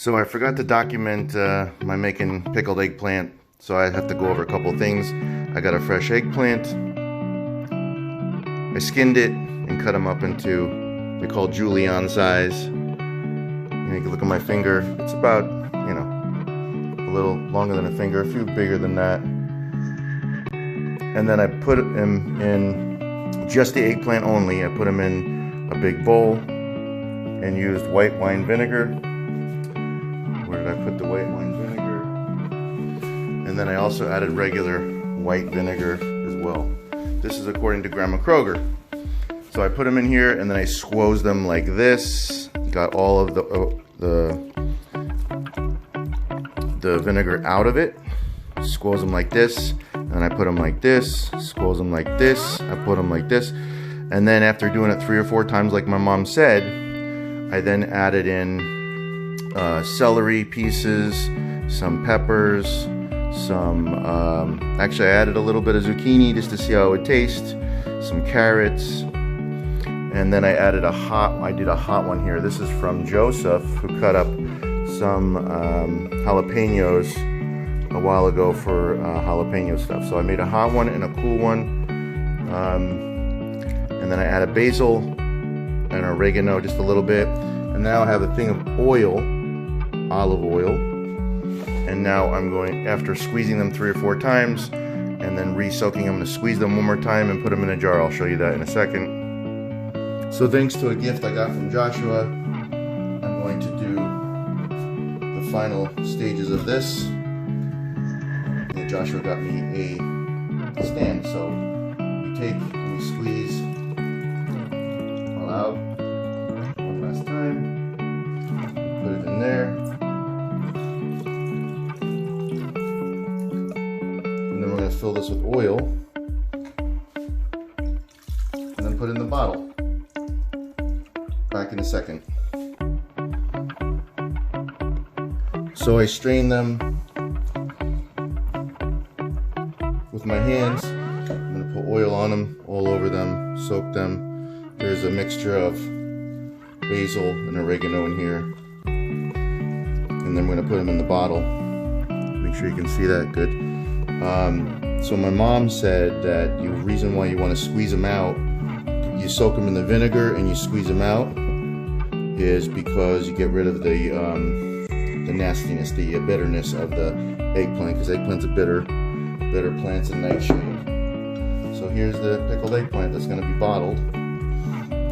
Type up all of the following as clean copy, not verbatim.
So I forgot to document my making pickled eggplant, so I have to go over a couple things. I got a fresh eggplant. I skinned it and cut them up into, they call julienne size. And you can look at my finger. It's about, you know, a little longer than a finger, a few bigger than that. And then I put them in just the eggplant only. I put them in a big bowl and used white wine vinegar. Where did I put the white wine vinegar? And then I also added regular white vinegar as well. This is according to Grandma Kroger. So I put them in here and then I squoze them like this. Got all of the vinegar out of it. Squoze them like this. And I put them like this. Squoze them like this. I put them like this. And then after doing it 3 or 4 times like my mom said, I then added in celery pieces, some peppers, some, actually I added a little bit of zucchini just to see how it would taste, some carrots, and then I added I did a hot one here. This is from Joseph, who cut up some jalapenos a while ago for jalapeno stuff. So I made a hot one and a cool one, and then I added basil and oregano just a little bit. And now I have a thing of oil, olive oil, and now I'm going, after squeezing them 3 or 4 times and then re-soaking them, to squeeze them one more time and put them in a jar. I'll show you that in a second. So thanks to a gift I got from Joshua, I'm going to do the final stages of this. And Joshua got me a stand, so we take and we squeeze all out. Last time, put it in there, and then we're going to fill this with oil, and then put it in the bottle. Back in a second. So I strain them with my hands. I'm going to put oil on them, all over them, soak them. There's a mixture of basil and oregano in here, and then we're going to put them in the bottle. Make sure you can see that good. So my mom said that the reason why you want to squeeze them out, you soak them in the vinegar and you squeeze them out, is because you get rid of the nastiness, the bitterness of the eggplant, because eggplant's a bitter plant, a nightshade. So here's the pickled eggplant that's going to be bottled.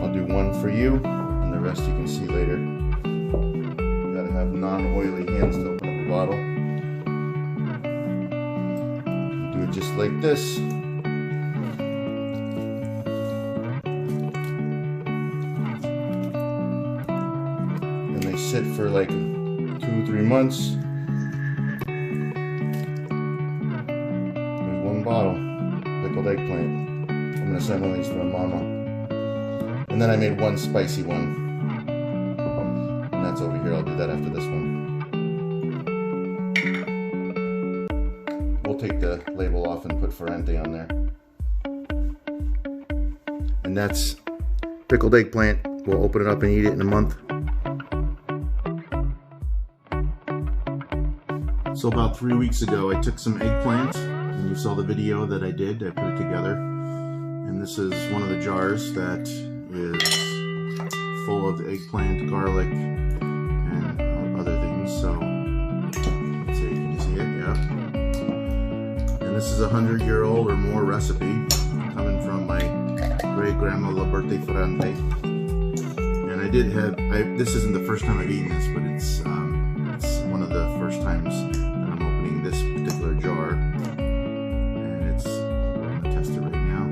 I'll do one for you, and the rest you can see later. You gotta have non-oily hands to open up a bottle. Do it just like this. And they sit for like 2-3 months. There's one bottle, pickled eggplant. I'm gonna send one of these to my mama. And then I made one spicy one. And that's over here. I'll do that after this one. We'll take the label off and put Ferrante on there. And that's pickled eggplant. We'll open it up and eat it in a month. So about 3 weeks ago, I took some eggplant, and you saw the video that I did. I put it together. And this is one of the jars that is full of eggplant, garlic, and other things. So let's see, can you see it? Yeah. And this is a 100-year-old or more recipe coming from my great grandma Liberata Ferrante. And I did have, this isn't the first time I've eaten this, but it's one of the first times that I'm opening this particular jar. And it's, we're gonna test it right now.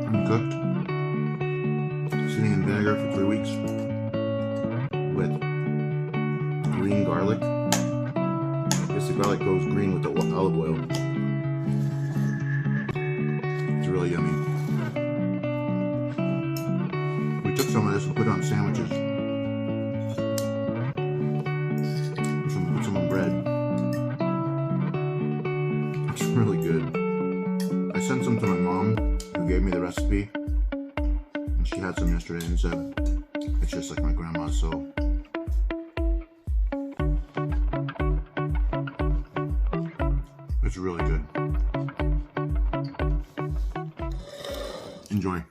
Uncooked, sitting in vinegar for 3 weeks with green garlic. I guess the garlic goes green with the olive oil. It's really yummy. We took some of this and put it on sandwiches. Put some on bread. It's really good. sent some to my mom, who gave me the recipe, and she had some yesterday and said it's just like my grandma's, so it's really good. Enjoy.